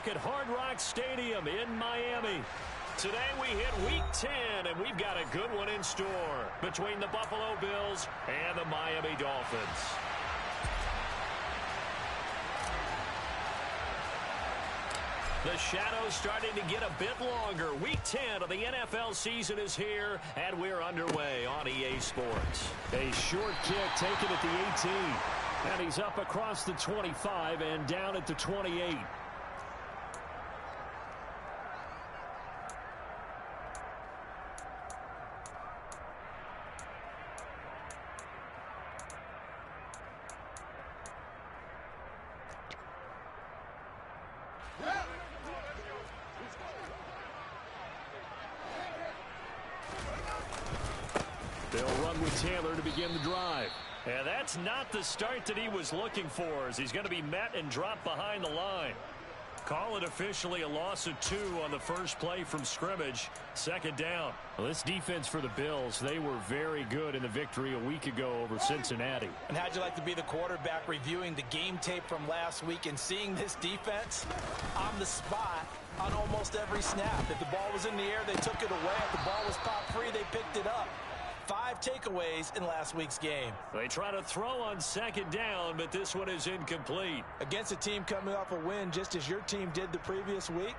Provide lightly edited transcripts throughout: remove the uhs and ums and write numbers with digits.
look at Hard Rock Stadium in Miami. Today we hit Week 10, and we've got a good one in store between the Buffalo Bills and the Miami Dolphins. The shadow's starting to get a bit longer. Week 10 of the NFL season is here, and we're underway on EA Sports. A short kick taken at the 18. And he's up across the 25 and down at the 28. They'll run with Taylor to begin the drive. And that's not the start that he was looking for, as he's going to be met and dropped behind the line. Call it officially a loss of 2 on the first play from scrimmage. Second down. Well, this defense for the Bills, they were very good in the victory a week ago over Cincinnati. And how'd you like to be the quarterback reviewing the game tape from last week and seeing this defense on the spot on almost every snap? If the ball was in the air, they took it away. If the ball was popped free, they picked it up. 5 takeaways in last week's game. They try to throw on second down, but this one is incomplete. Against a team coming off a win just as your team did the previous week,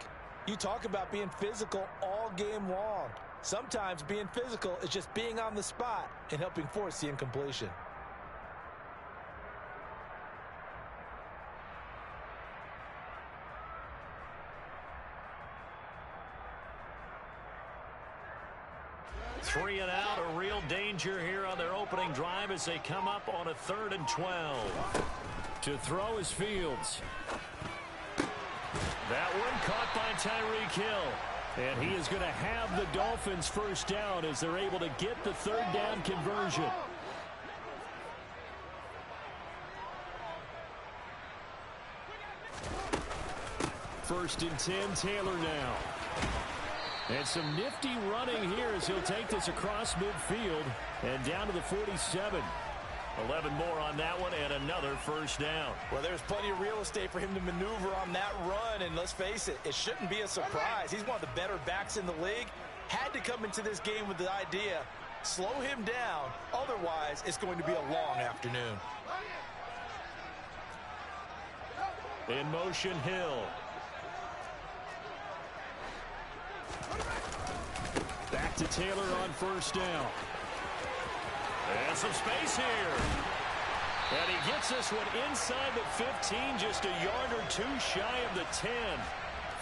you talk about being physical all game long. Sometimes being physical is just being on the spot and helping force the incompletion. Three and out, a real danger here on their opening drive as they come up on a 3rd and 12. To throw is Fields. That one caught by Tyreek Hill. And he is going to have the Dolphins first down as they're able to get the 3rd down conversion. First and 10, Taylor now. And some nifty running here as he'll take this across midfield and down to the 47. 11 more on that one and another first down. Well, there's plenty of real estate for him to maneuver on that run, and let's face it, it shouldn't be a surprise. He's one of the better backs in the league. Had to come into this game with the idea, slow him down, otherwise it's going to be a long afternoon. In motion, Hill. Back to Taylor on first down. And some space here. And he gets this one inside the 15, just a yard or 2 shy of the 10.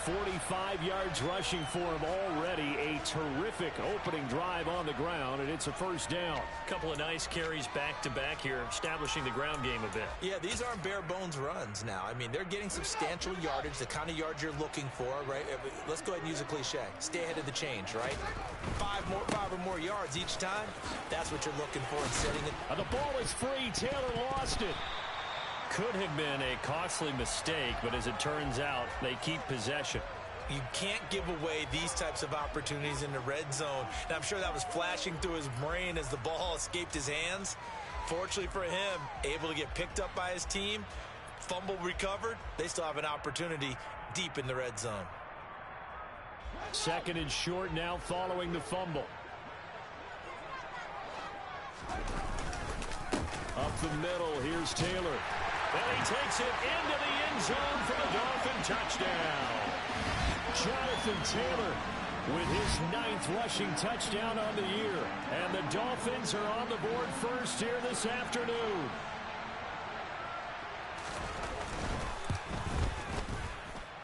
45 yards rushing for him already. A terrific opening drive on the ground, and it's a first down. A couple of nice carries back-to-back here, establishing the ground game a bit. Yeah, these aren't bare-bones runs now. I mean, they're getting substantial yardage, the kind of yards you're looking for, right? Let's go ahead and use a cliche. Stay ahead of the change, right? 5 or more yards each time. That's what you're looking for in setting it. And the ball is free. Taylor lost it. Could have been a costly mistake, but as it turns out, they keep possession. You can't give away these types of opportunities in the red zone. And I'm sure that was flashing through his brain as the ball escaped his hands. Fortunately for him, able to get picked up by his team, fumble recovered. They still have an opportunity deep in the red zone. 2nd and short now following the fumble. Up the middle, here's Taylor. And he takes it into the end zone for the Dolphin touchdown. Jonathan Taylor with his 9th rushing touchdown on the year. And the Dolphins are on the board first here this afternoon.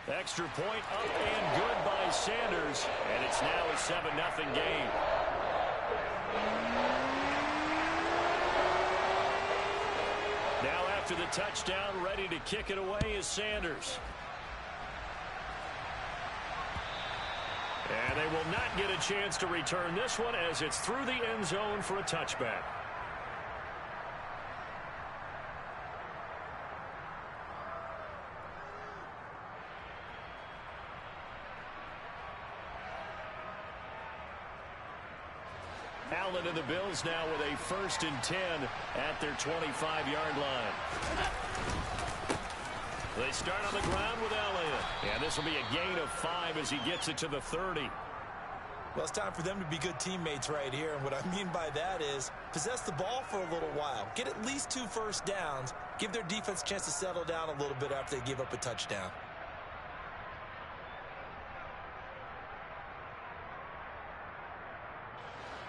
Extra point up and good by Sanders. And it's now a 7-0 game. Now after the touchdown, ready to kick it away is Sanders. And they will not get a chance to return this one as it's through the end zone for a touchback. Allen and the Bills now with a 1st and 10 at their 25-yard line. They start on the ground with Elliott. And this will be a gain of 5 as he gets it to the 30. Well, it's time for them to be good teammates right here. And what I mean by that is possess the ball for a little while. Get at least 2 first downs. Give their defense a chance to settle down a little bit after they give up a touchdown.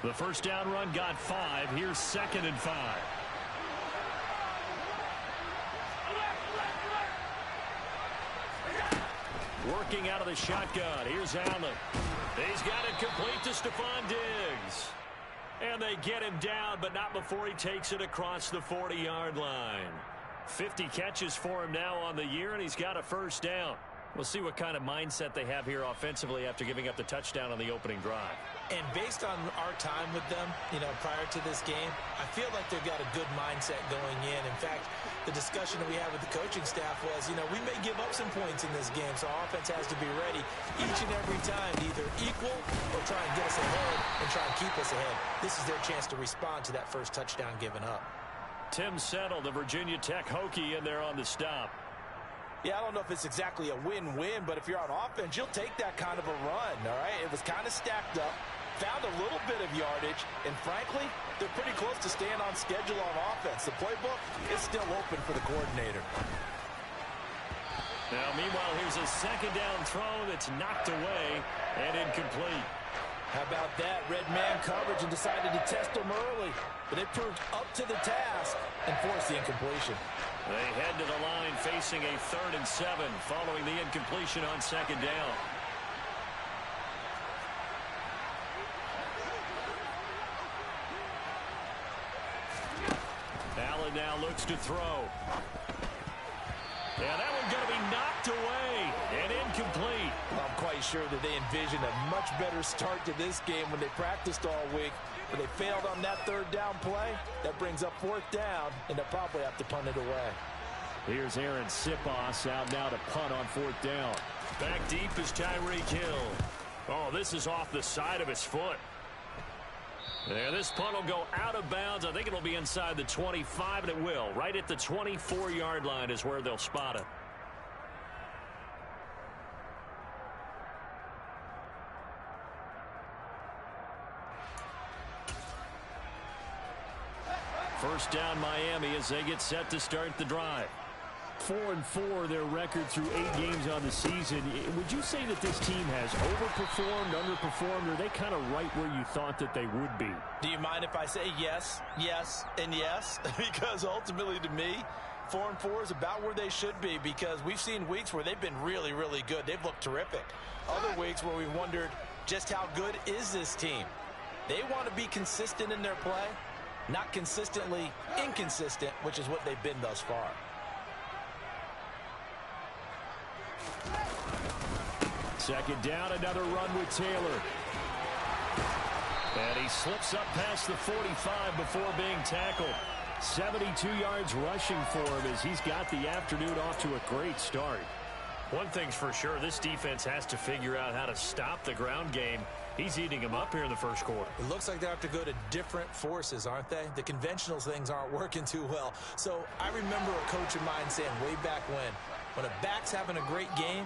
The first down run got 5. Here's 2nd and 5. Working out of the shotgun. Here's Allen. He's got it complete to Stephon Diggs. And they get him down, but not before he takes it across the 40-yard line. 50 catches for him now on the year, and he's got a first down. We'll see what kind of mindset they have here offensively after giving up the touchdown on the opening drive. And based on our time with them, prior to this game, I feel like they've got a good mindset going in. In fact, the discussion that we had with the coaching staff was, we may give up some points in this game, so our offense has to be ready each and every time to either equal or try and get us ahead and try and keep us ahead. This is their chance to respond to that first touchdown given up. Tim Settle, the Virginia Tech Hokie, in there on the stop. Yeah, I don't know if it's exactly a win-win, but if you're on offense, you'll take that kind of a run, all right? It was kind of stacked up, found a little bit of yardage, and frankly, they're pretty close to staying on schedule on offense. The playbook is still open for the coordinator. Now, meanwhile, here's a second down throw that's knocked away and incomplete. How about that? Red man coverage and decided to test them early, but they proved up to the task and forced the incompletion. They head to the line facing a 3rd and 7 following the incompletion on second down. Allen now looks to throw. Yeah, that one's going to be knocked away and incomplete. Well, I'm quite sure that they envisioned a much better start to this game when they practiced all week. But they failed on that 3rd down play. That brings up 4th down, and they'll probably have to punt it away. Here's Aaron Sipos out now to punt on 4th down. Back deep is Tyreek Hill. Oh, this is off the side of his foot. Yeah, this punt will go out of bounds. I think it'll be inside the 25, and it will. Right at the 24-yard line is where they'll spot it. First down Miami as they get set to start the drive. 4-4 their record through 8 games on the season. Would you say that this team has overperformed, underperformed, or are they kind of right where you thought that they would be? Do you mind if I say yes, yes, and yes? Because ultimately to me, 4-4 is about where they should be, because we've seen weeks where they've been really, really good. They've looked terrific. Other weeks where we wondered just how good is this team. They want to be consistent in their play, not consistently inconsistent, which is what they've been thus far. Second down, another run with Taylor. And he slips up past the 45 before being tackled. 72 yards rushing for him as he's got the afternoon off to a great start. One thing's for sure, this defense has to figure out how to stop the ground game. He's eating them up here in the first quarter. It looks like they have to go to different forces, aren't they? The conventional things aren't working too well. So I remember a coach of mine saying way back when a back's having a great game,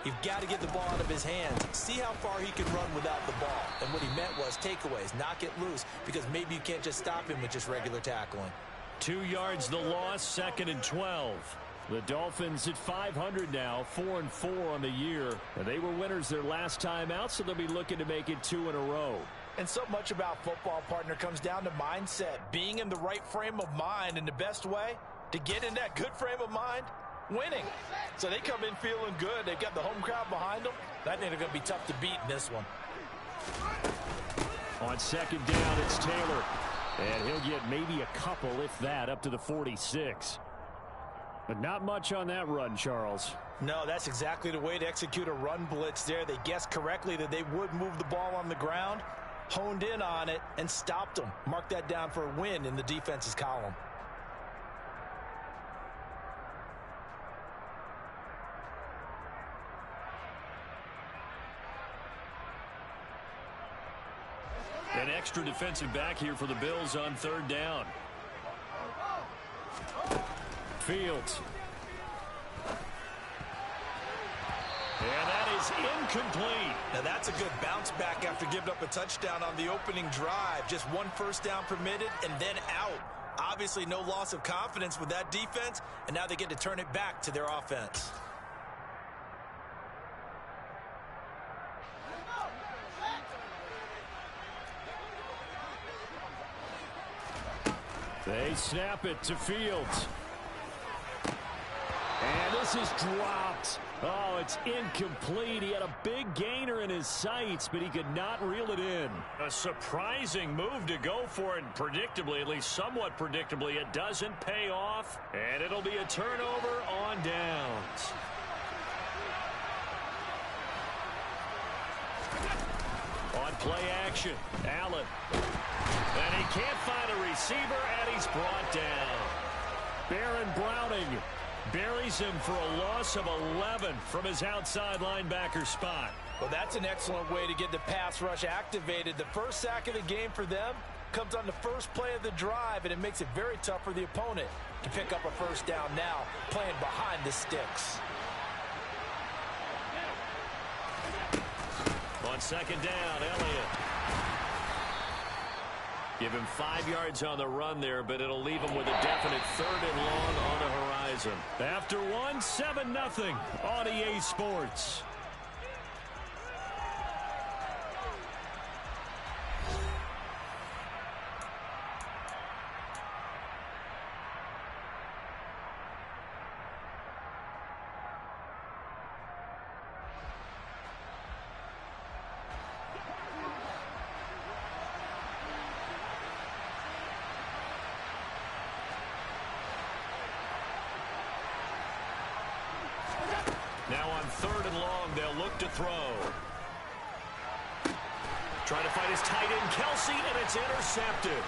you've got to get the ball out of his hands. See how far he can run without the ball. And what he meant was takeaways, knock it loose, because maybe you can't just stop him with just regular tackling. 2 yards the loss, 2nd and 12. The Dolphins at 500 now, 4-4 on the year. And they were winners their last time out, so they'll be looking to make it 2 in a row. And so much about football, partner, comes down to mindset. Being in the right frame of mind, and the best way to get in that good frame of mind, winning. So they come in feeling good. They've got the home crowd behind them. I think they're going to be tough to beat in this one. On second down, it's Taylor. And he'll get maybe a couple, if that, up to the 46. But not much on that run, Charles. No, that's exactly the way to execute a run blitz there. They guessed correctly that they would move the ball on the ground, honed in on it, and stopped them. Mark that down for a win in the defense's column. An extra defensive back here for the Bills on third down. And that is incomplete. Now that's a good bounce back after giving up a touchdown on the opening drive. Just one first down permitted and then out. Obviously no loss of confidence with that defense, and now they get to turn it back to their offense. They snap it to Fields. And this is dropped. Oh, it's incomplete. He had a big gainer in his sights, but he could not reel it in. A surprising move to go for it, and predictably, at least somewhat predictably, it doesn't pay off, and it'll be a turnover on downs. On play action, Allen. And he can't find a receiver, and he's brought down. Baron Browning buries him for a loss of 11 from his outside linebacker spot. Well, that's an excellent way to get the pass rush activated. The first sack of the game for them comes on the first play of the drive, and it makes it very tough for the opponent to pick up a first down now, playing behind the sticks. On second down, Elliott. Give him 5 yards on the run there, but it'll leave him with a definite 3rd and long on the horizon. After one, 7-0 on EA Sports. Now on 3rd and long, they'll look to throw. Trying to find his tight end, Kelsey, and it's intercepted.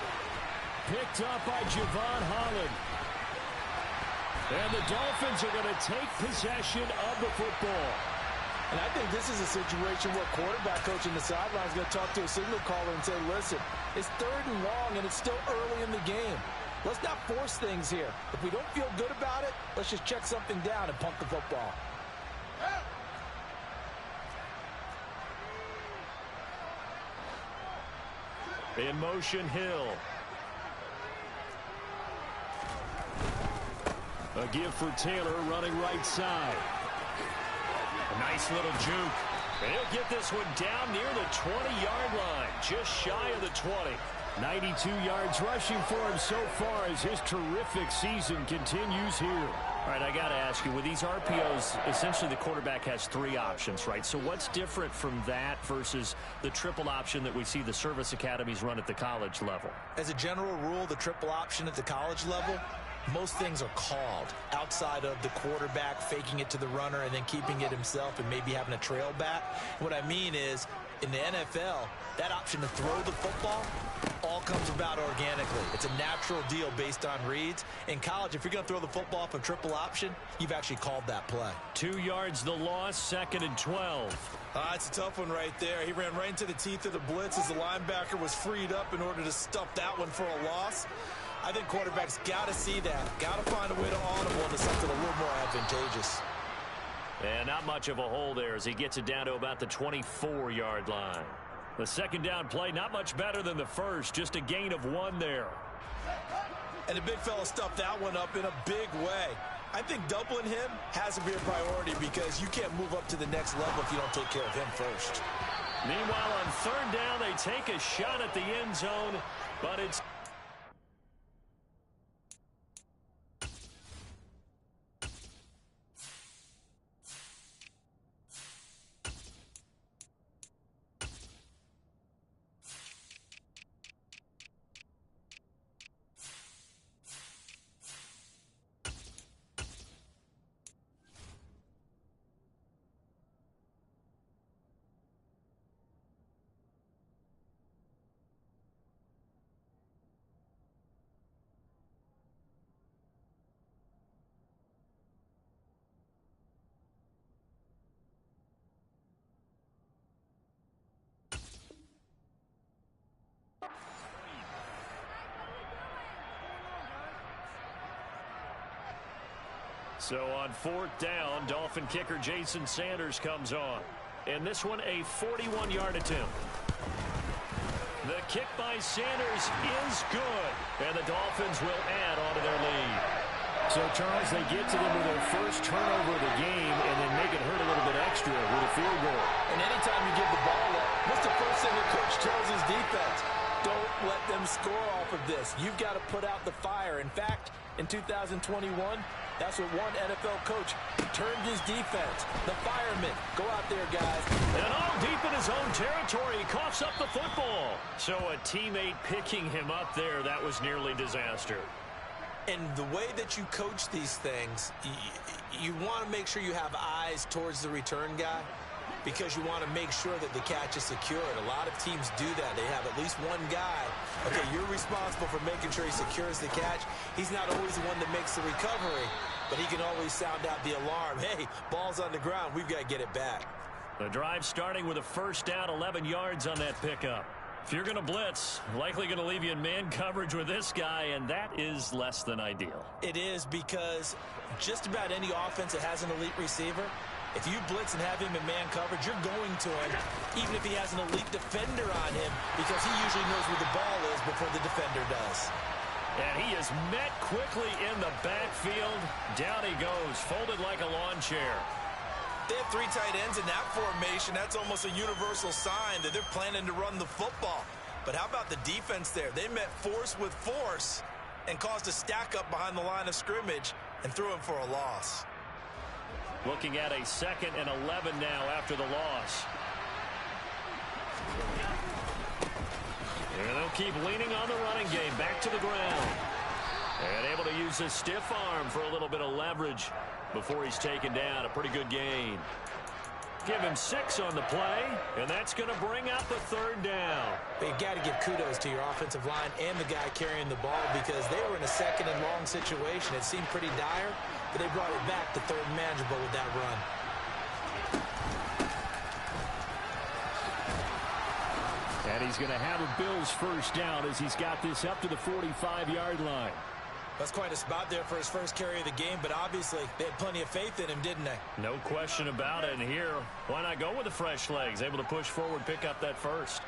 Picked up by Javon Holland. And the Dolphins are going to take possession of the football. And I think this is a situation where quarterback coach in the sideline is going to talk to a signal caller and say, listen, it's 3rd and long, and it's still early in the game. Let's not force things here. If we don't feel good about it, let's just check something down and punt the football. In motion, Hill. A give for Taylor running right side. A nice little juke. And he'll get this one down near the 20-yard line, just shy of the 20. 92 yards rushing for him so far as his terrific season continues here. All right, I got to ask you, with these RPOs, essentially the quarterback has 3 options, right? So what's different from that versus the triple option that we see the service academies run at the college level? As a general rule, the triple option at the college level, most things are called outside of the quarterback faking it to the runner and then keeping it himself and maybe having a trail back. What I mean is, in the NFL, that option to throw the football all comes about organically. It's a natural deal based on reads. In college, if you're going to throw the football off a triple option, you've actually called that play. 2 yards the loss, 2nd and 12. It's a tough one right there. He ran right into the teeth of the blitz as the linebacker was freed up in order to stuff that one for a loss. I think quarterbacks got to see that. Got to find a way to audible into something a little more advantageous. And not much of a hole there as he gets it down to about the 24-yard line. The second down play, not much better than the first, just a gain of 1 there. And the big fella stuffed that one up in a big way. I think doubling him has to be a priority because you can't move up to the next level if you don't take care of him first. Meanwhile, on 3rd down, they take a shot at the end zone, but it's So on 4th down, Dolphin kicker Jason Sanders comes on. And this one a 41-yard attempt. The kick by Sanders is good. And the Dolphins will add on to their lead. So, Charles, they get to them with their first turnover of the game and then make it hurt a little bit extra with a field goal. And anytime you give the ball up, what's the first thing the coach tells his defense? Don't let them score off of this. You've got to put out the fire. In fact, in 2021, that's what one NFL coach turned his defense. The firemen. Go out there, guys. And all deep in his own territory, he coughs up the football. So a teammate picking him up there, that was nearly disaster. And the way that you coach these things, you want to make sure you have eyes towards the return guy because you want to make sure that the catch is secured. A lot of teams do that. They have at least one guy. Okay, you're responsible for making sure he secures the catch. He's not always the one that makes the recovery, but he can always sound out the alarm. Hey, ball's on the ground. We've got to get it back. The drive starting with a first down, 11 yards on that pickup. If you're going to blitz, likely going to leave you in man coverage with this guy, and that is less than ideal. It is because just about any offense that has an elite receiver, if you blitz and have him in man coverage, you're going to him, even if he has an elite defender on him, because he usually knows where the ball is before the defender does. And he is met quickly in the backfield. Down he goes, folded like a lawn chair. They have 3 tight ends in that formation. That's almost a universal sign that they're planning to run the football. But how about the defense there? They met force with force and caused a stack up behind the line of scrimmage and threw him for a loss. Looking at a 2nd and 11 now after the loss. And they'll keep leaning on the running game. Back to the ground. And able to use his stiff arm for a little bit of leverage before he's taken down. A pretty good gain. Give him 6 on the play, and that's going to bring out the 3rd down. But you've got to give kudos to your offensive line and the guy carrying the ball because they were in a 2nd and long situation. It seemed pretty dire, but they brought it back to 3rd and manageable with that run. And he's going to have a Bills first down as he's got this up to the 45-yard line. That's quite a spot there for his first carry of the game, but obviously they had plenty of faith in him, didn't they? No question about it. And here, why not go with the fresh legs? Able to push forward, pick up that first.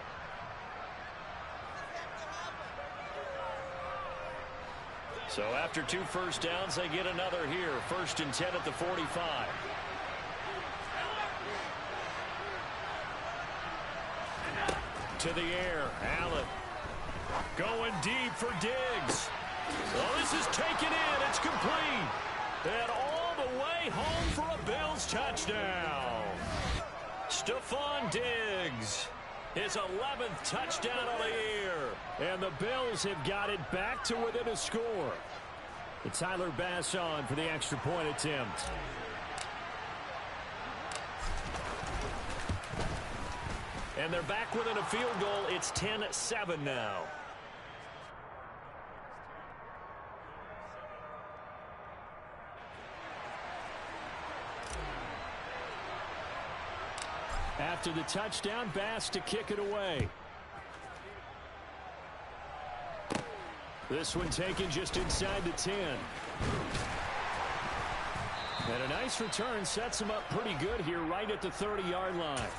So after 2 first downs, they get another here. 1st and 10 at the 45. To the air, Allen. Going deep for Diggs. Well, this is taken in. It's complete. And all the way home for a Bills touchdown. Stephon Diggs. His 11th touchdown of the year. And the Bills have got it back to within a score. And Tyler Bass on for the extra point attempt. And they're back within a field goal. It's 10-7 now. After the touchdown, Bass to kick it away. This one taken just inside the 10. And a nice return sets him up pretty good here right at the 30-yard line.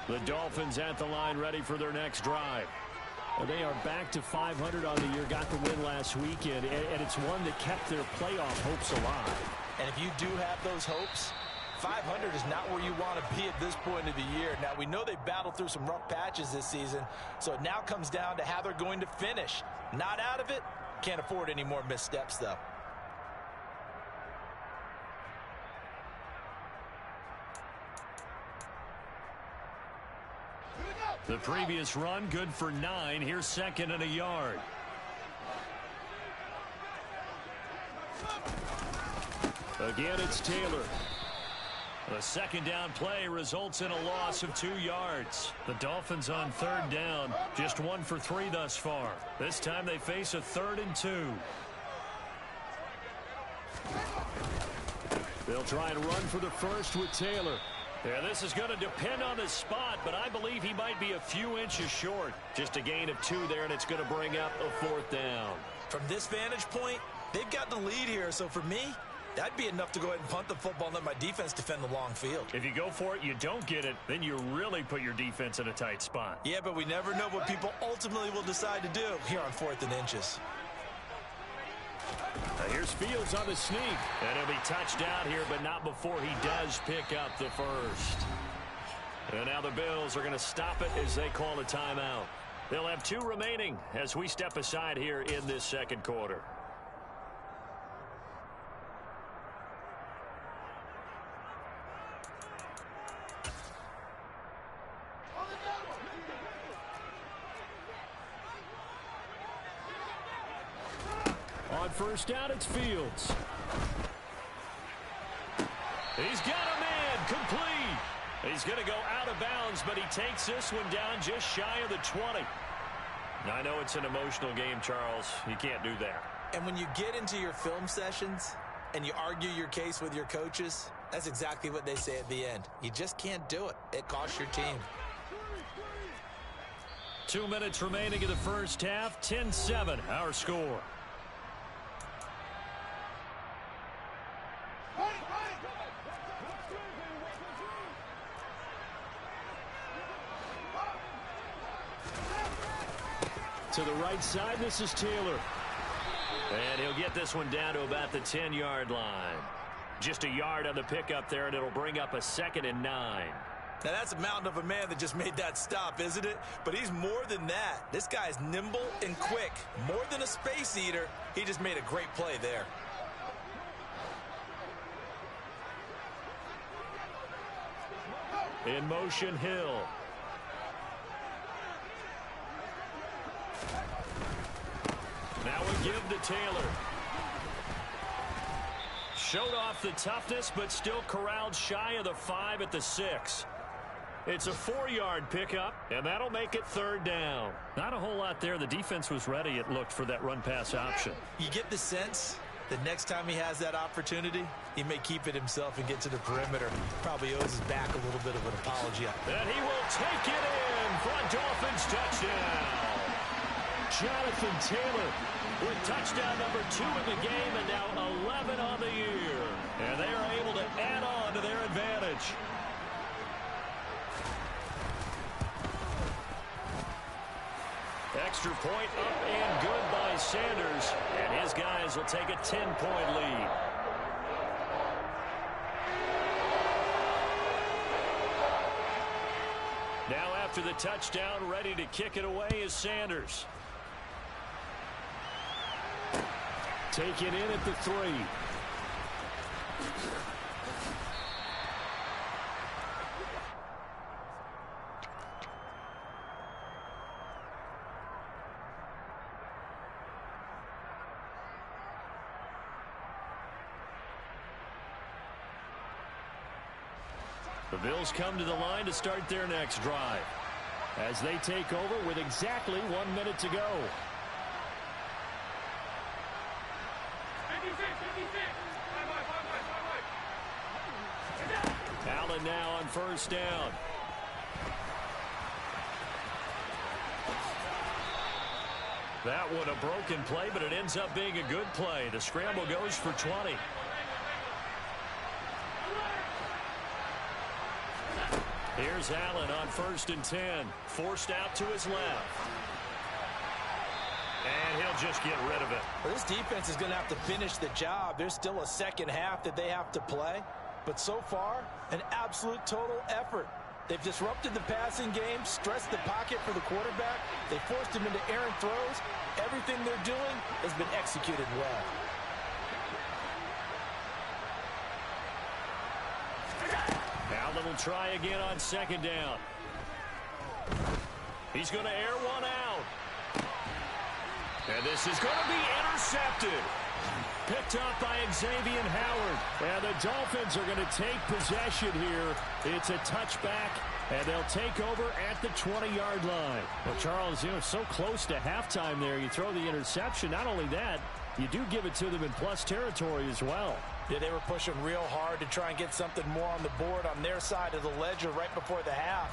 The Dolphins at the line ready for their next drive. They are back to 500 on the year, got the win last weekend, and it's one that kept their playoff hopes alive. And if you do have those hopes, 500 is not where you want to be at this point of the year. Now, we know they battled through some rough patches this season, so it now comes down to how they're going to finish. Not out of it, can't afford any more missteps, though. The previous run good for 9. Here's second and a yard. Again, it's Taylor. The second down play results in a loss of 2 yards. The Dolphins on third down, just 1 for 3 thus far. This time they face a 3rd and 2. They'll try and run for the first with Taylor. Yeah, this is going to depend on the spot, but I believe he might be a few inches short. Just a gain of 2 there, and it's going to bring up a 4th down. From this vantage point, they've got the lead here, so for me, that'd be enough to go ahead and punt the football and let my defense defend the long field. If you go for it, you don't get it, then you really put your defense in a tight spot. Yeah, but we never know what people ultimately will decide to do here on 4th and inches. Here's Fields on the sneak. And he'll be touched out here, but not before he does pick up the first. And now the Bills are going to stop it as they call a timeout. They'll have 2 remaining as we step aside here in this second quarter. On first down, it's Fields. He's got a man complete. He's going to go out of bounds, but he takes this one down just shy of the 20. Now, I know it's an emotional game, Charles. You can't do that. And when you get into your film sessions and you argue your case with your coaches, that's exactly what they say at the end. You just can't do it. It costs your team. 2 minutes remaining in the first half. 10-7, our score. To the right side, this is Taylor. And he'll get this one down to about the 10-yard line. Just a yard on the pickup there, and it'll bring up a 2nd and 9. Now, that's a mountain of a man that just made that stop, isn't it? But he's more than that. This guy's nimble and quick. More than a space eater, he just made a great play there. In motion, Hill. Now we give to Taylor. Showed off the toughness, but still corralled shy of the 5 at the 6. It's a 4-yard pickup, and that'll make it 3rd down. Not a whole lot there. The defense was ready, it looked, for that run-pass option. You get the sense that next time he has that opportunity, he may keep it himself and get to the perimeter. Probably owes his back a little bit of an apology. And he will take it in for a Dolphins touchdown. Jonathan Taylor with touchdown number 2 in the game, and now 11 on the year. And they are able to add on to their advantage. Extra point up and good by Sanders. And his guys will take a 10-point lead. Now after the touchdown, ready to kick it away is Sanders. Taken in at the 3. The Bills come to the line to start their next drive as they take over with exactly 1 minute to go. Allen now on first down. That one a broken play, but it ends up being a good play. The scramble goes for 20. Here's Allen on 1st and 10. Forced out to his left. And he'll just get rid of it. Well, this defense is going to have to finish the job. There's still a second half that they have to play. But so far, an absolute total effort. They've disrupted the passing game, stressed the pocket for the quarterback. They forced him into errant throws. Everything they're doing has been executed well. Allen will try again on 2nd down. He's going to air one out. And this is going to be intercepted. Picked up by Xavier Howard. And the Dolphins are going to take possession here. It's a touchback, and they'll take over at the 20-yard line. Well, Charles, so close to halftime there. You throw the interception. Not only that, you do give it to them in plus territory as well. Yeah, they were pushing real hard to try and get something more on the board on their side of the ledger right before the half.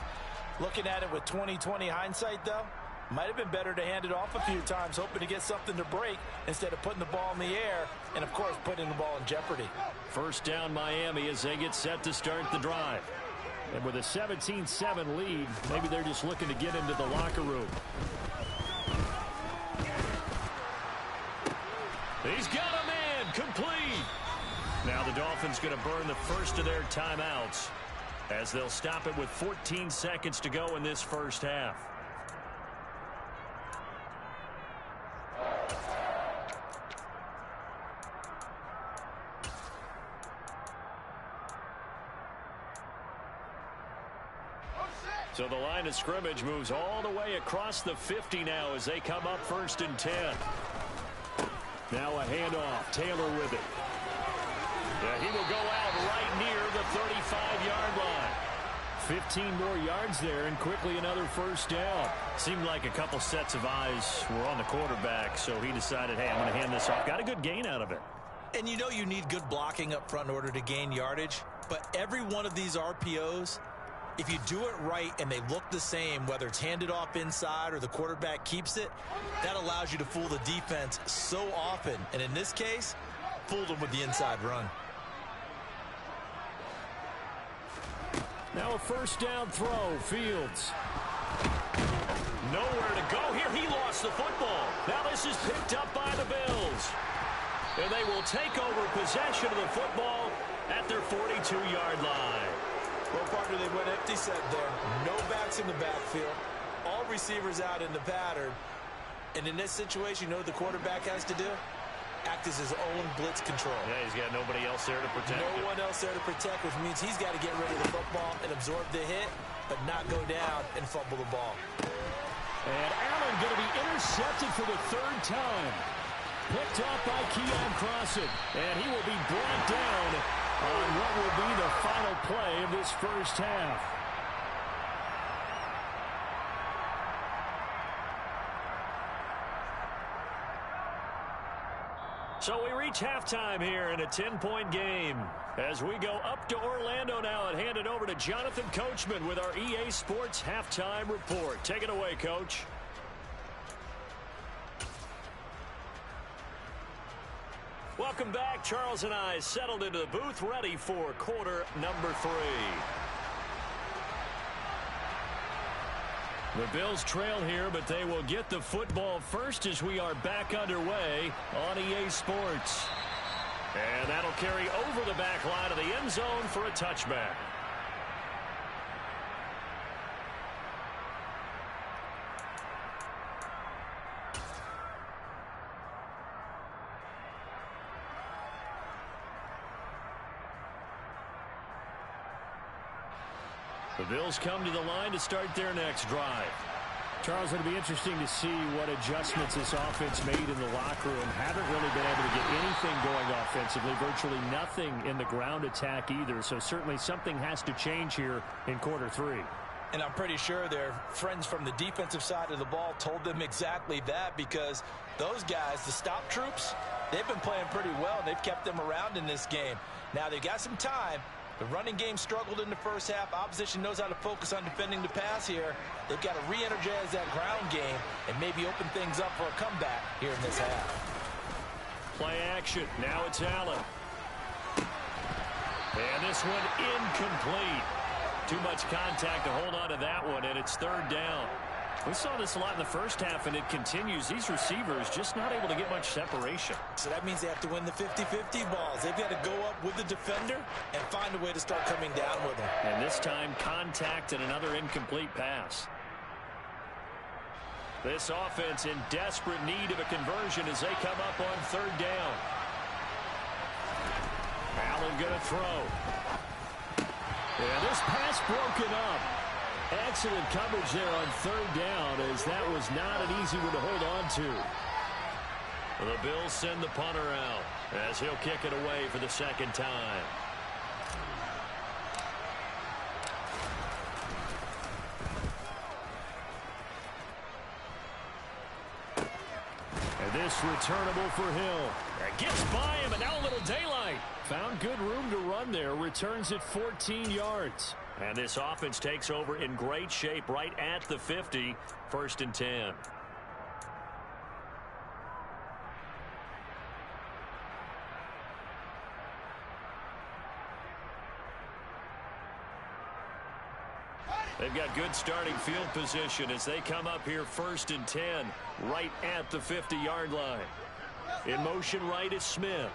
Looking at it with 20/20 hindsight, though, might have been better to hand it off a few times, hoping to get something to break instead of putting the ball in the air and, of course, putting the ball in jeopardy. First down Miami as they get set to start the drive. And with a 17-7 lead, maybe they're just looking to get into the locker room. He's got a man complete. Now the Dolphins going to burn the first of their timeouts as they'll stop it with 14 seconds to go in this first half. So the line of scrimmage moves all the way across the 50 now as they come up 1st and 10. Now a handoff. Taylor with it. Yeah, he will go out right near the 35-yard line. 15 more yards there, and quickly another first down. Seemed like a couple sets of eyes were on the quarterback, so he decided, hey, I'm going to hand this off. Got a good gain out of it. And you know you need good blocking up front in order to gain yardage, but every one of these RPOs, if you do it right and they look the same, whether it's handed off inside or the quarterback keeps it, that allows you to fool the defense so often. And in this case, fooled them with the inside run. Now a first down throw. Fields. Nowhere to go here. He lost the football. Now this is picked up by the Bills. And they will take over possession of the football at their 42-yard line. Well, partner, they went empty set there. No backs in the backfield. All receivers out in the pattern. And in this situation, you know what the quarterback has to do? Act as his own blitz control. Yeah, he's got nobody else there to protect him. No one else there to protect, which means he's got to get rid of the football and absorb the hit, but not go down and fumble the ball. And Allen going to be intercepted for the 3rd time. Picked off by Keon Crossan. And he will be brought down on what will be the final play of this first half. So we reach halftime here in a 10-point game. As we go up to Orlando now and hand it over to Jonathan Coachman with our EA Sports Halftime Report. Take it away, Coach. Welcome back. Charles and I settled into the booth ready for quarter number 3. The Bills trail here, but they will get the football first as we are back underway on EA Sports. And that'll carry over the back line of the end zone for a touchback. The Bills come to the line to start their next drive. Charles, it'll be interesting to see what adjustments this offense made in the locker room. Haven't really been able to get anything going offensively, virtually nothing in the ground attack either. So certainly something has to change here in quarter 3. And I'm pretty sure their friends from the defensive side of the ball told them exactly that, because those guys, the stop troops, they've been playing pretty well. They've kept them around in this game. Now they've got some time. The running game struggled in the first half. Opposition knows how to focus on defending the pass here. They've got to re-energize that ground game and maybe open things up for a comeback here in this half. Play action. Now it's Allen. And this one incomplete. Too much contact to hold on to that one, and it's 3rd down. We saw this a lot in the first half, and it continues. These receivers just not able to get much separation. So that means they have to win the 50-50 balls. They've got to go up with the defender and find a way to start coming down with them. And this time, contact and another incomplete pass. This offense in desperate need of a conversion as they come up on 3rd down. Allen going to throw. And this pass broken up. Excellent coverage there on third down, as that was not an easy one to hold on to. The Bills send the punter out as he'll kick it away for the second time. And this returnable for Hill. That gets by him, and now a little daylight. Found good room to run there. Returns it 14 yards. And this offense takes over in great shape right at the 50. 1st and 10. They've got good starting field position as they come up here 1st and 10 right at the 50-yard line. In motion right is Smith.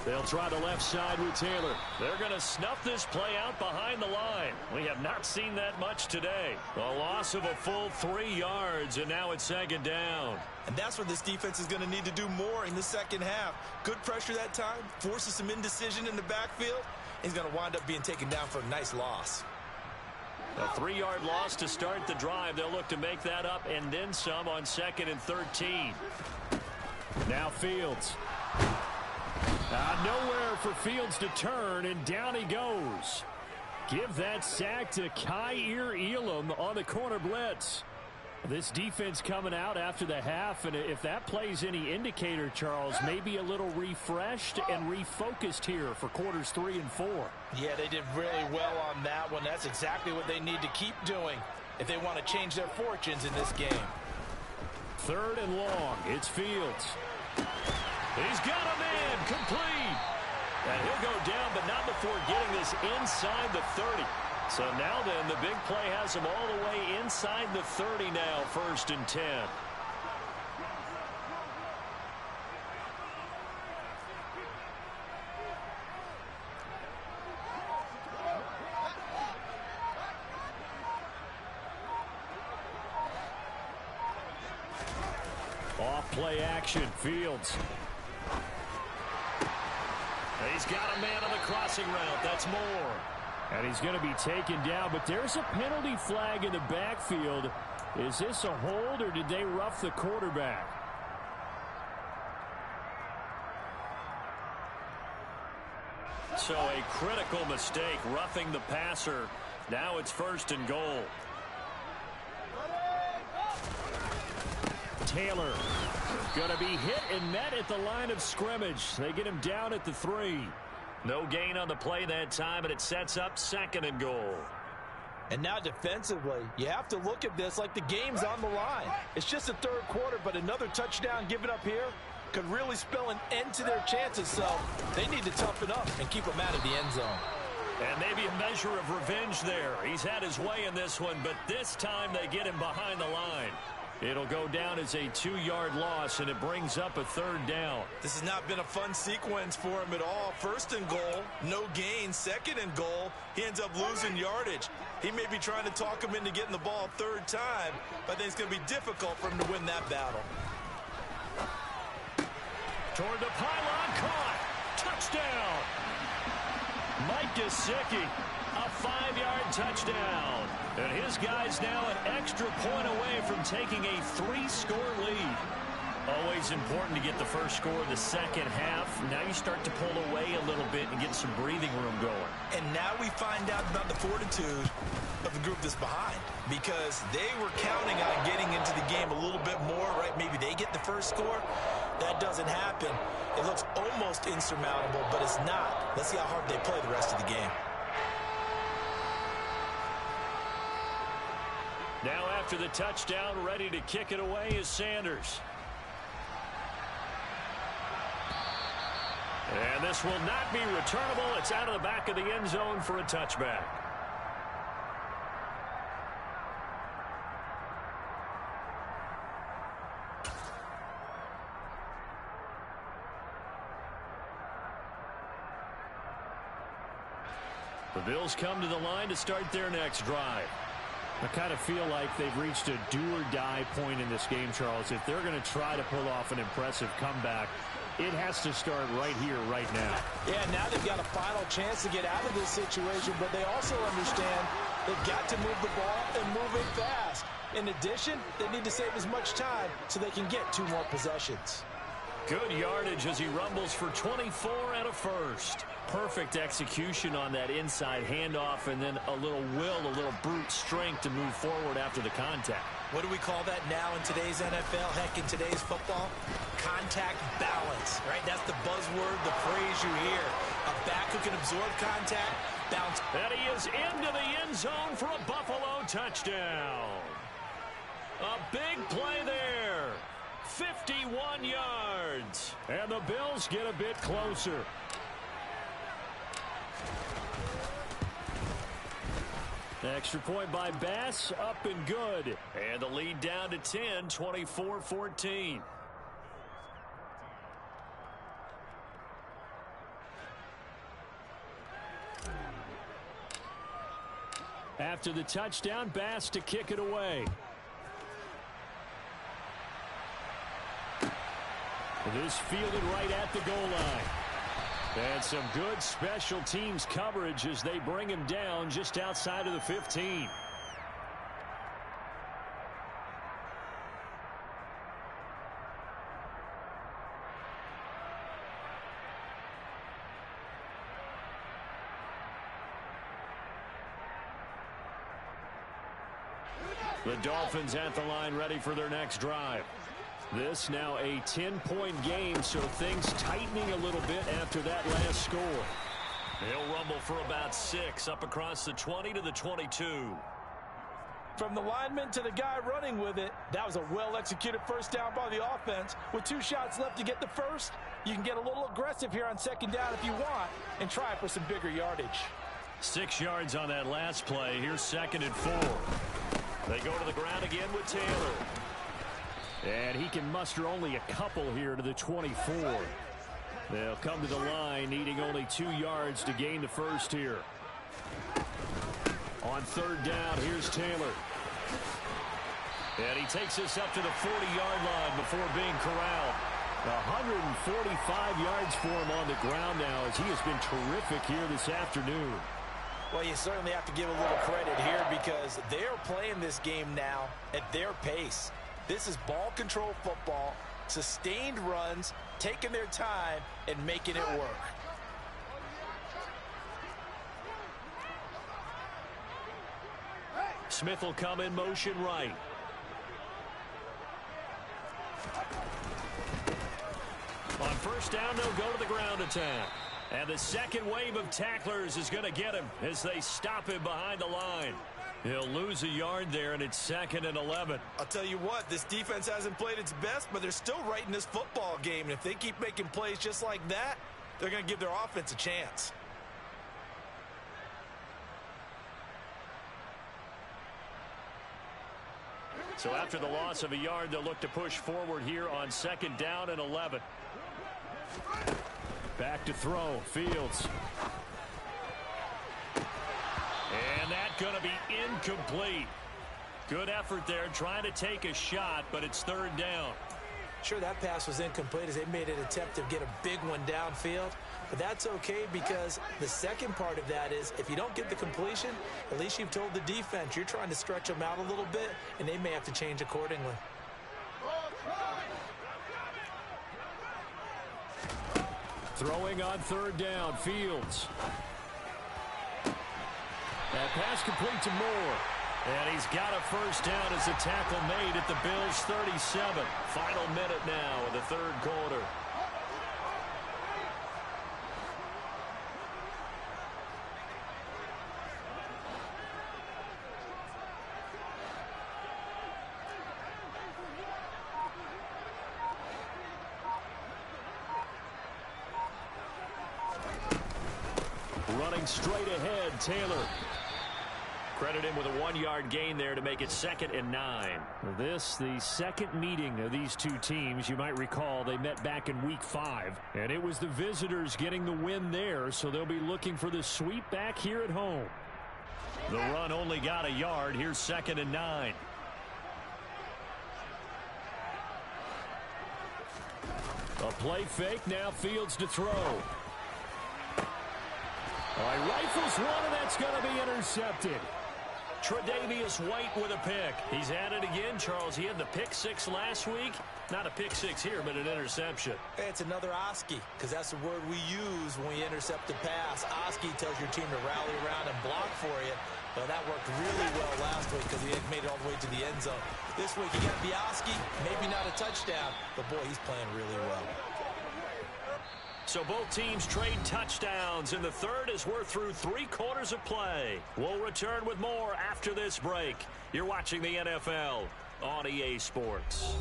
They'll try the left side with Taylor. They're going to snuff this play out behind the line. We have not seen that much today. A loss of a full 3 yards, and now it's 2nd down. And that's where this defense is going to need to do more in the second half. Good pressure that time, forces some indecision in the backfield. He's going to wind up being taken down for a nice loss. A 3-yard loss to start the drive. They'll look to make that up and then some on 2nd and 13. Now Fields. Nowhere for Fields to turn, and down he goes. Give that sack to Kaiir Elam on the corner blitz. This defense coming out after the half, and if that plays any indicator, Charles, maybe a little refreshed and refocused here for quarters 3 and 4. Yeah, they did really well on that one. That's exactly what they need to keep doing if they want to change their fortunes in this game. 3rd and long. It's Fields. He's got a man complete. And he'll go down, but not before getting this inside the 30. So now then, the big play has him all the way inside the 30 now, 1st and 10. Off play action, Fields. He's got a man on the crossing route. That's Moore. And he's going to be taken down, but there's a penalty flag in the backfield. Is this a hold, or did they rough the quarterback? So a critical mistake, roughing the passer. Now it's 1st and goal. Taylor going to be hit and met at the line of scrimmage. They get him down at the 3. No gain on the play that time, and it sets up 2nd and goal. And now defensively, you have to look at this like the game's on the line. It's just the 3rd quarter, but another touchdown given up here could really spell an end to their chances. So they need to toughen up and keep them out of the end zone. And maybe a measure of revenge there. He's had his way in this one, but this time they get him behind the line. It'll go down as a 2-yard loss, and it brings up a 3rd down. This has not been a fun sequence for him at all. 1st and goal, no gain. 2nd and goal, he ends up losing yardage. He may be trying to talk him into getting the ball 3rd time, but I think it's going to be difficult for him to win that battle. Toward the pylon, caught. Touchdown. Mike Gesicki, a 5-yard touchdown. And his guy's now an extra point away from taking a 3-score lead. Always important to get the first score of the second half. Now you start to pull away a little bit and get some breathing room going. And now we find out about the fortitude of the group that's behind, because they were counting on getting into the game a little bit more, right? Maybe they get the first score. That doesn't happen. It looks almost insurmountable, but it's not. Let's see how hard they play the rest of the game. Now after the touchdown, ready to kick it away is Sanders. And this will not be returnable. It's out of the back of the end zone for a touchback. The Bills come to the line to start their next drive. I kind of feel like they've reached a do-or-die point in this game, Charles. If they're going to try to pull off an impressive comeback, It has to start right here, right now. Yeah, now they've got a final chance to get out of this situation, but they also understand they've got to move the ball and move it fast. In addition, they need to save as much time so they can get 2 more possessions. Good yardage as he rumbles for 24 and a first. Perfect execution on that inside handoff, and then a little will, a little brute strength to move forward after the contact. What do we call that now in today's NFL? Heck, in today's football? Contact balance, right? That's the buzzword, the phrase you hear. A back who can absorb contact, bounce. And he is into the end zone for a Buffalo touchdown. A big play there. 51 yards. And the Bills get a bit closer. Extra point by Bass, up and good. And the lead down to 10, 24-14. After the touchdown, Bass to kick it away. This fielded right at the goal line. And some good special teams coverage as they bring him down just outside of the 15. The Dolphins at the line ready for their next drive. This now a 10-point game, so things tightening a little bit after that last score. He'll rumble for about 6 up across the 20 to the 22. From the lineman to the guy running with it, that was a well-executed first down by the offense. With 2 shots left to get the first, you can get a little aggressive here on second down if you want and try for some bigger yardage. 6 yards on that last play. Here's 2nd and 4. They go to the ground again with Taylor. And he can muster only a couple here to the 24. They'll come to the line, needing only 2 yards to gain the first here. On 3rd down, here's Taylor. And he takes us up to the 40-yard line before being corralled. 145 yards for him on the ground now, as he has been terrific here this afternoon. Well, you certainly have to give a little credit here because they're playing this game now at their pace. This is ball control football, sustained runs, taking their time, and making it work. Smith will come in motion right. On 1st down, they'll go to the ground attack. And the second wave of tacklers is going to get him as they stop him behind the line. He'll lose a yard there, and it's 2nd and 11. I'll tell you what, this defense hasn't played its best, but they're still right in this football game. And if they keep making plays just like that, they're going to give their offense a chance. So after the loss of a yard, they'll look to push forward here on 2nd down and 11. Back to throw, Fields. And that's going to be incomplete. Good effort there, trying to take a shot, but it's 3rd down. Sure, that pass was incomplete as they made an attempt to get a big one downfield. But that's okay because the second part of that is if you don't get the completion, at least you've told the defense you're trying to stretch them out a little bit, and they may have to change accordingly. Throwing on 3rd down, Fields. That pass complete to Moore. And he's got a first down as a tackle made at the Bills' 37. Final minute now of the 3rd quarter. Running straight ahead, Taylor. Credit him with a 1-yard gain there to make it 2nd and 9. This, the second meeting of these two teams. You might recall they met back in Week 5, and it was the visitors getting the win there, so they'll be looking for the sweep back here at home. The run only got a yard. Here's 2nd and 9. A play fake, now Fields to throw. All right, rifles one, and that's going to be intercepted. Tre'Davious White with a pick. He's had it again, Charles. He had the pick six last week. Not a pick six here, but an interception. Hey, it's another Oski, because that's the word we use when we intercept a pass. Oski tells your team to rally around and block for you. Well, that worked really well last week because he had made it all the way to the end zone. This week, you got Oski, maybe not a touchdown, but boy, he's playing really well. So both teams trade touchdowns in the third as we're through 3 quarters of play. We'll return with more after this break. You're watching the NFL on EA Sports.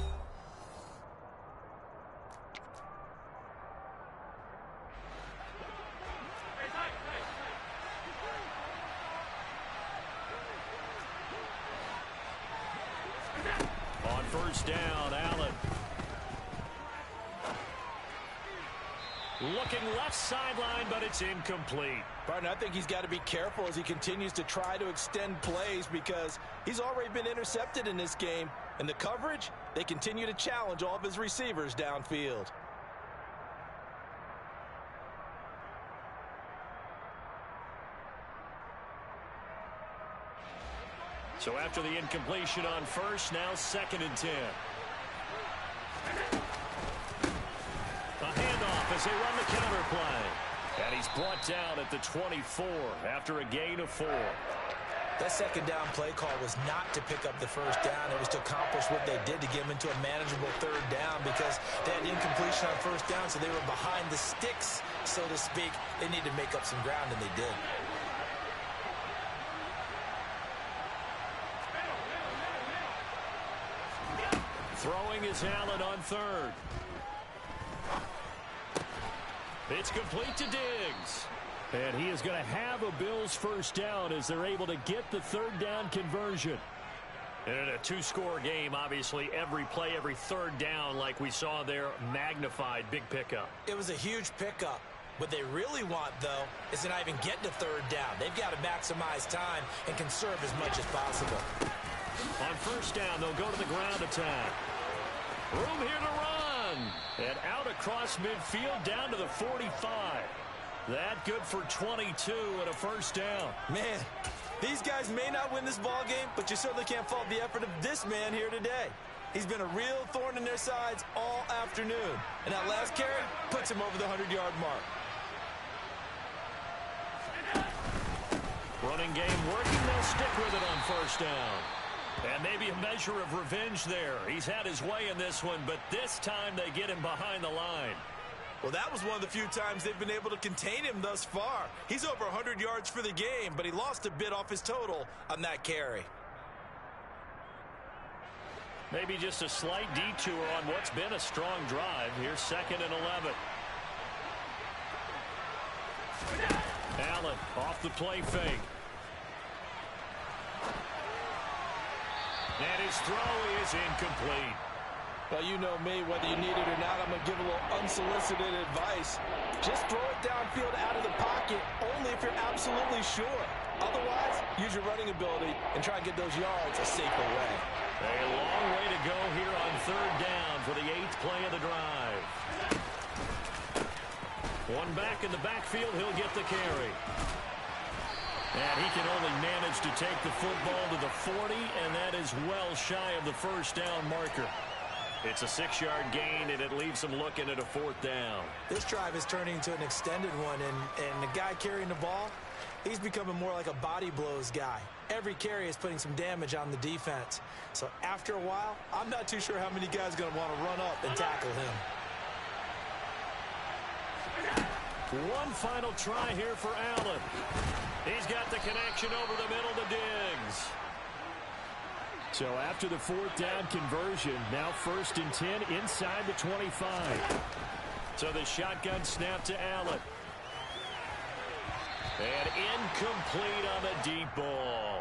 On first down, Allen. Looking left sideline, but it's incomplete. Partner, I think he's got to be careful as he continues to try to extend plays because he's already been intercepted in this game. And the coverage, they continue to challenge all of his receivers downfield. So after the incompletion on first, now 2nd and 10. A handoff as they run the counter play. And he's brought down at the 24 after a gain of 4. That second down play call was not to pick up the first down. It was to accomplish what they did to get them into a manageable third down because they had incompletion on first down, so they were behind the sticks, so to speak. They needed to make up some ground, and they did. Throwing is Allen on third. It's complete to Diggs. And he is going to have a Bills first down as they're able to get the third down conversion. And in a 2-score game, obviously, every play, every third down, like we saw there, magnified, big pickup. It was a huge pickup. What they really want, though, is to not even get to third down. They've got to maximize time and conserve as much as possible. On first down, they'll go to the ground attack. Room here to run. And out across midfield down to the 45. That good for 22 and a first down. Man, these guys may not win this ball game, but you certainly can't fault the effort of this man here today. He's been a real thorn in their sides all afternoon. And that last carry puts him over the 100-yard mark. Running game working. They'll stick with it on first down. And maybe a measure of revenge there. He's had his way in this one, but this time they get him behind the line. Well, that was one of the few times they've been able to contain him thus far. He's over 100 yards for the game, but he lost a bit off his total on that carry. Maybe just a slight detour on what's been a strong drive. Here's 2nd and 11. Allen off the play fake. And his throw is incomplete. Well, you know me, whether you need it or not, I'm going to give a little unsolicited advice. Just throw it downfield out of the pocket, only if you're absolutely sure. Otherwise, use your running ability and try and get those yards a safer way. A long way to go here on third down for the 8th play of the drive. One back in the backfield, he'll get the carry. And he can only manage to take the football to the 40, and that is well shy of the first down marker. It's a 6-yard gain, and it leaves them looking at a 4th down. This drive is turning into an extended one, and the guy carrying the ball, he's becoming more like a body blows guy. Every carry is putting some damage on the defense. So after a while, I'm not too sure how many guys are going to want to run up and tackle him. One final try here for Allen. He's got the connection over the middle to Diggs. So after the 4th down conversion, now 1st and 10 inside the 25. So the shotgun snap to Allen. And incomplete on the deep ball.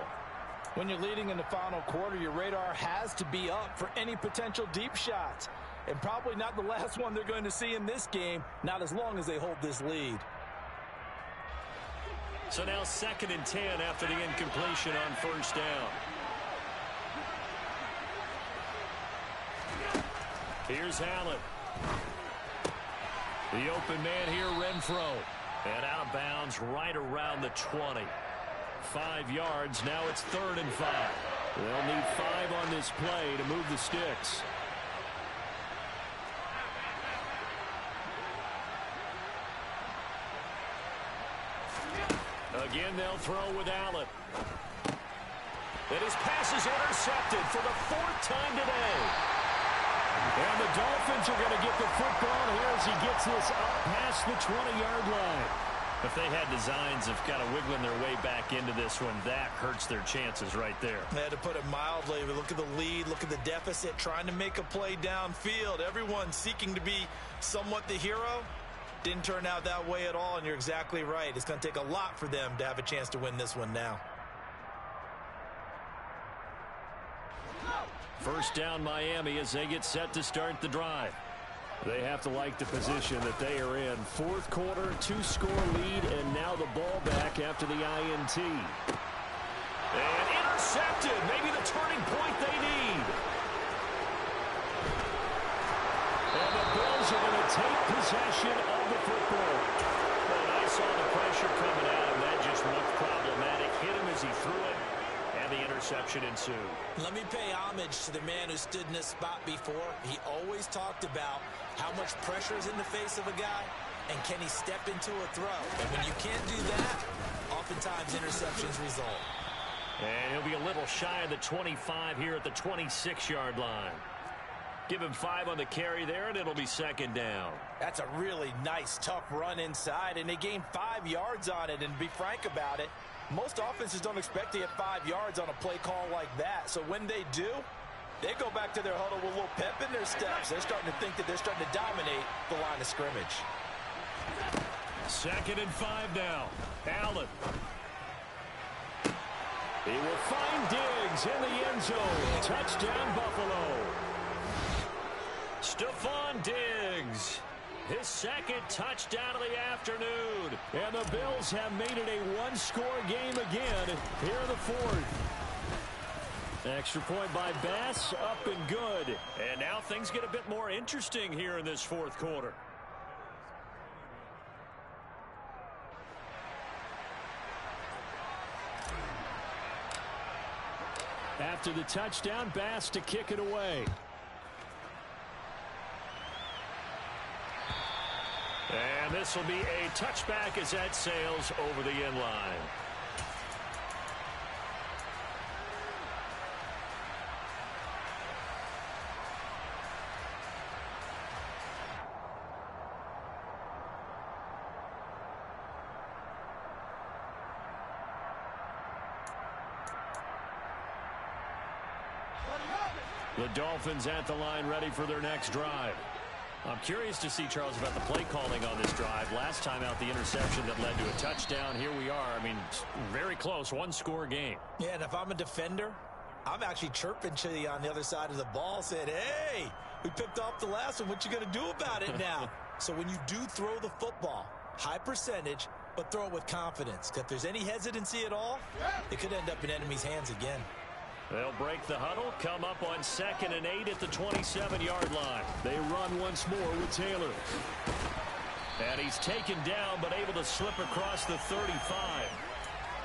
When you're leading in the final quarter, your radar has to be up for any potential deep shots. And probably not the last one they're going to see in this game, not as long as they hold this lead. So now 2nd and 10 after the incompletion on first down. Here's Allen. The open man here, Renfro. And out of bounds right around the 20. 5 yards. Now it's 3rd and 5. They'll need 5 on this play to move the sticks. Again, they'll throw with Allen. And his pass is intercepted for the 4th time today. And the Dolphins are going to get the football here as he gets this up past the 20-yard line. If they had designs of kind of wiggling their way back into this one, that hurts their chances right there. They had to put it mildly. But look at the lead, look at the deficit, trying to make a play downfield. Everyone seeking to be somewhat the hero. Didn't turn out that way at all, and you're exactly right. It's going to take a lot for them to have a chance to win this one now. First down, Miami, as they get set to start the drive. They have to like the position that they are in. 4th quarter, 2-score lead, and now the ball back after the INT. And intercepted. Maybe the turning point they need. And the Bills are going to take possession of the football. And I saw the pressure coming at him. That just looked problematic. Hit him as he threw it. And the interception ensued. Let me pay homage to the man who stood in this spot before. He always talked about how much pressure is in the face of a guy, and can he step into a throw. And when you can't do that, oftentimes interceptions result. And he'll be a little shy of the 25 here at the 26-yard line. Give him 5 on the carry there, and it'll be 2nd down. That's a really nice, tough run inside, and they gained 5 yards on it. And to be frank about it, most offenses don't expect to get 5 yards on a play call like that. So when they do, they go back to their huddle with a little pep in their steps. They're starting to think that they're starting to dominate the line of scrimmage. 2nd and 5 now. Allen. He will find Diggs in the end zone. Touchdown, Buffalo. Stephon Diggs. His 2nd touchdown of the afternoon. And the Bills have made it a 1-score game again here in the 4th. Extra point by Bass, up and good. And now things get a bit more interesting here in this 4th quarter. After the touchdown, Bass to kick it away. And this will be a touchback as that sails over the end line. The Dolphins at the line ready for their next drive. I'm curious to see, Charles, about the play calling on this drive. Last time out, the interception that led to a touchdown. Here we are. I mean, very close, 1-score game. Yeah, and if I'm a defender, I'm actually chirping to you on the other side of the ball, saying, hey, we picked off the last one. What you going to do about it now? So when you do throw the football, high percentage, but throw it with confidence. If there's any hesitancy at all, it could end up in enemy's hands again. They'll break the huddle, come up on 2nd and 8 at the 27-yard line. They run once more with Taylor. And he's taken down, but able to slip across the 35.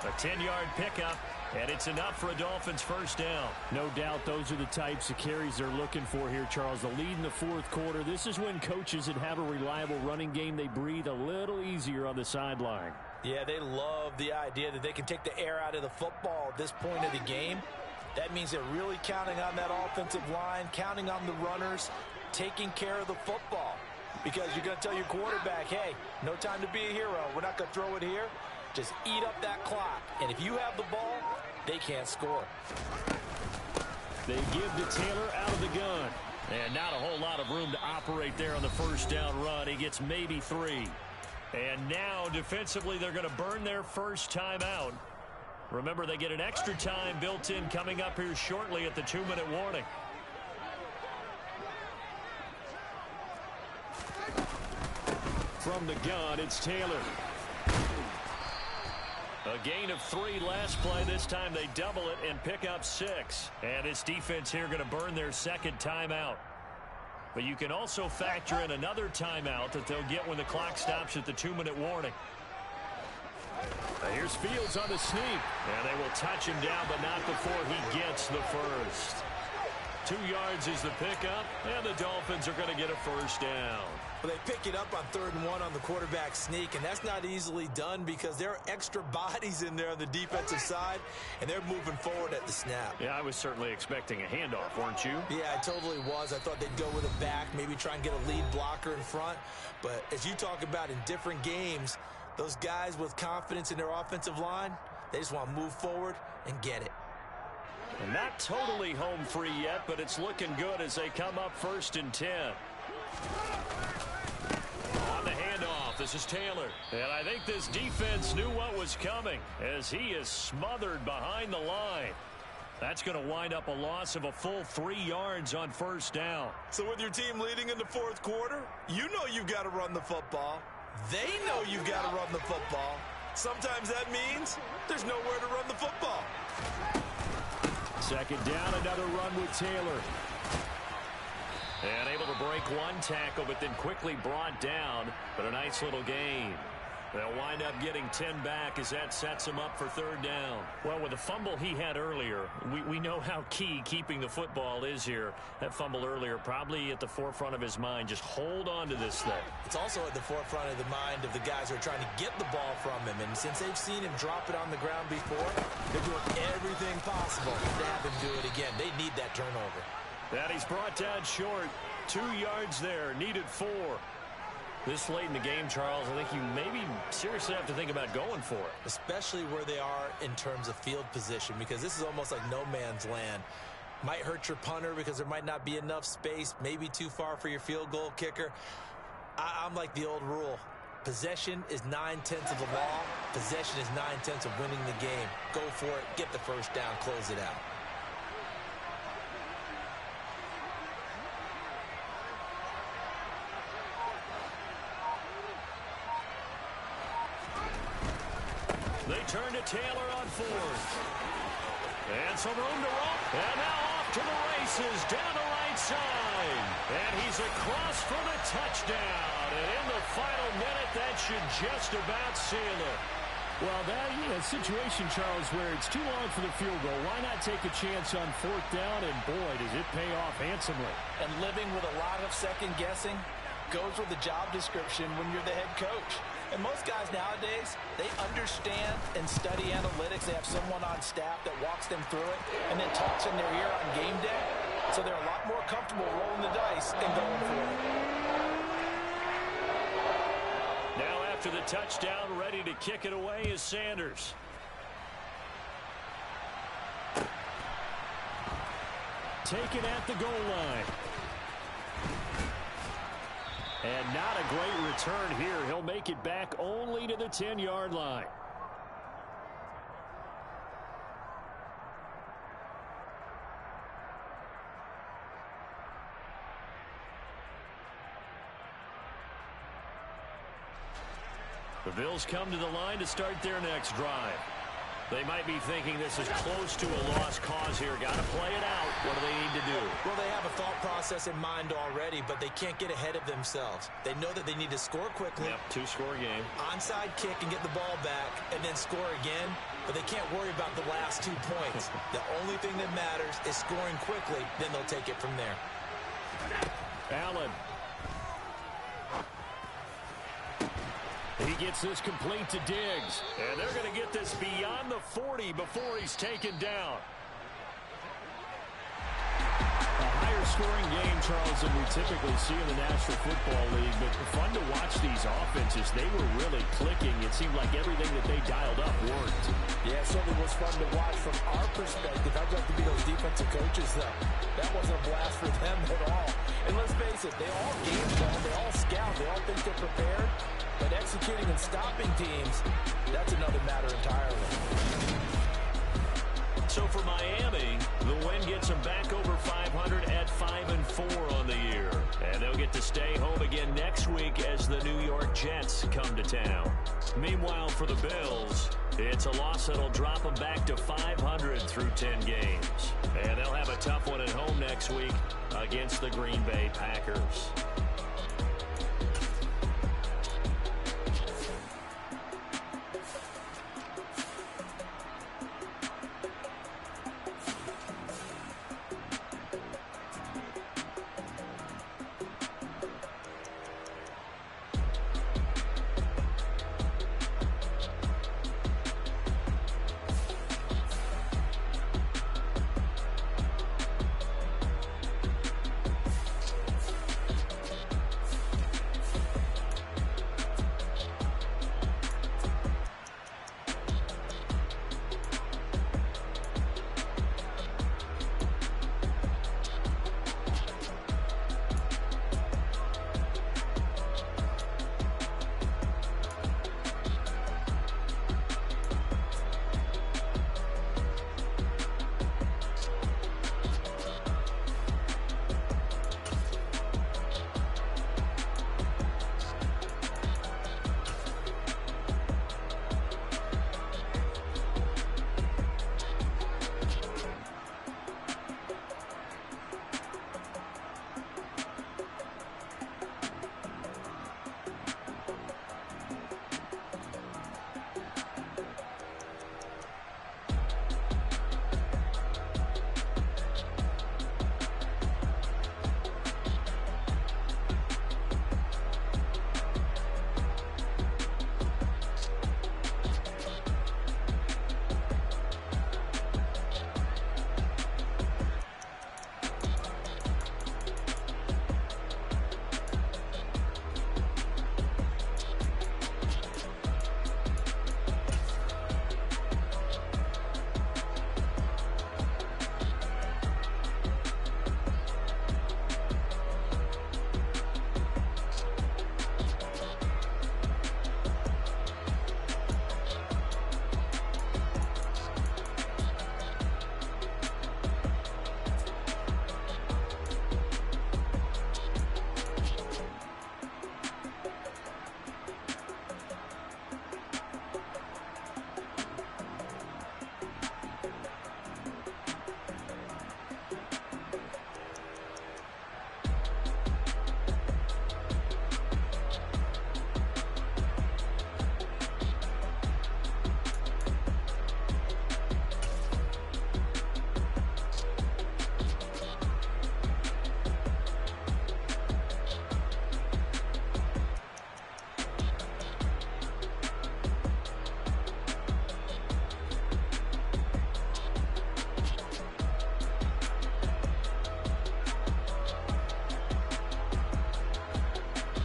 A 10-yard pickup, and it's enough for a Dolphins first down. No doubt those are the types of carries they're looking for here, Charles. The lead in the 4th quarter. This is when coaches that have a reliable running game, they breathe a little easier on the sideline. Yeah, they love the idea that they can take the air out of the football at this point of the game. That means they're really counting on that offensive line, counting on the runners, taking care of the football. Because you're going to tell your quarterback, hey, no time to be a hero. We're not going to throw it here. Just eat up that clock. And if you have the ball, they can't score. They give to Taylor out of the gun. And not a whole lot of room to operate there on the first down run. He gets maybe 3. And now defensively they're going to burn their first time out. Remember, they get an extra time built in coming up here shortly at the 2-minute warning. From the gun, it's Taylor. A gain of 3 last play. This time they double it and pick up 6. And this defense here going to burn their 2nd timeout. But you can also factor in another timeout that they'll get when the clock stops at the 2-minute warning. Here's Fields on the sneak. And they will touch him down, but not before he gets the first. 2 yards is the pickup, and the Dolphins are going to get a first down. Well, they pick it up on 3rd and 1 on the quarterback sneak, and that's not easily done because there are extra bodies in there on the defensive side, and they're moving forward at the snap. Yeah, I was certainly expecting a handoff, weren't you? Yeah, I totally was. I thought they'd go with a back, maybe try and get a lead blocker in front. But as you talk about in different games, those guys with confidence in their offensive line, they just want to move forward and get it. And not totally home free yet, but it's looking good as they come up 1st and 10. On the handoff, this is Taylor. And I think this defense knew what was coming as he is smothered behind the line. That's going to wind up a loss of a full 3 yards on 1st down. So with your team leading in the 4th quarter, you know you've got to run the football. They know you've got to run the football. Sometimes that means there's nowhere to run the football. 2nd down, another run with Taylor. And able to break 1 tackle, but then quickly brought down. But a nice little gain. They'll wind up getting 10 back as that sets him up for 3rd down. Well, with the fumble he had earlier, we know how key keeping the football is here. That fumble earlier probably at the forefront of his mind. Just hold on to this thing. It's also at the forefront of the mind of the guys who are trying to get the ball from him. And since they've seen him drop it on the ground before, they're doing everything possible to have him do it again. They need that turnover. That he's brought down short. 2 yards there, needed 4. This late in the game, Charles, I think you maybe seriously have to think about going for it. Especially where they are in terms of field position, because this is almost like no man's land. Might hurt your punter because there might not be enough space, maybe too far for your field goal kicker. I'm like the old rule. Possession is 9/10 of the law. Possession is 9/10 of winning the game. Go for it, get the first down, close it out. They turn to Taylor on 4th. And some room to run. And now off to the races down the right side. And he's across for the touchdown. And in the final minute, that should just about seal it. Well, that situation, Charles, where it's too long for the field goal. Why not take a chance on 4th down? And boy, does it pay off handsomely. And living with a lot of second guessing goes with the job description when you're the head coach. And most guys nowadays, they understand and study analytics. They have someone on staff that walks them through it and then talks in their ear on game day. So they're a lot more comfortable rolling the dice and going for it. Now after the touchdown, ready to kick it away is Sanders. Taken at the goal line. And not a great return here. He'll make it back only to the 10-yard line. The Bills come to the line to start their next drive. They might be thinking this is close to a lost cause here. Got to play it out. What do they need to do? Well, they have a thought process in mind already, but they can't get ahead of themselves. They know that they need to score quickly. Yep, 2-score game. Onside kick and get the ball back and then score again, but they can't worry about the last 2 points. The only thing that matters is scoring quickly, then they'll take it from there. Allen. He gets this complete to Diggs. And they're going to get this beyond the 40 before he's taken down. A higher scoring game, Charles, than we typically see in the National Football League. But fun to watch these offenses. They were really clicking. It seemed like everything that they dialed up worked. Yeah, it certainly was fun to watch from our perspective. I'd like to be those defensive coaches, though. That wasn't a blast for them at all. And let's face it, they all game plan, they all scout, they all think they're prepared. But executing and stopping teams, that's another matter entirely. So for Miami, the win gets them back over 500 at 5-4 on the year. And they'll get set to stay home again next week as the New York Jets come to town. Meanwhile, for the Bills, it's a loss that'll drop them back to 500 through 10 games. And they'll have a tough one at home next week against the Green Bay Packers.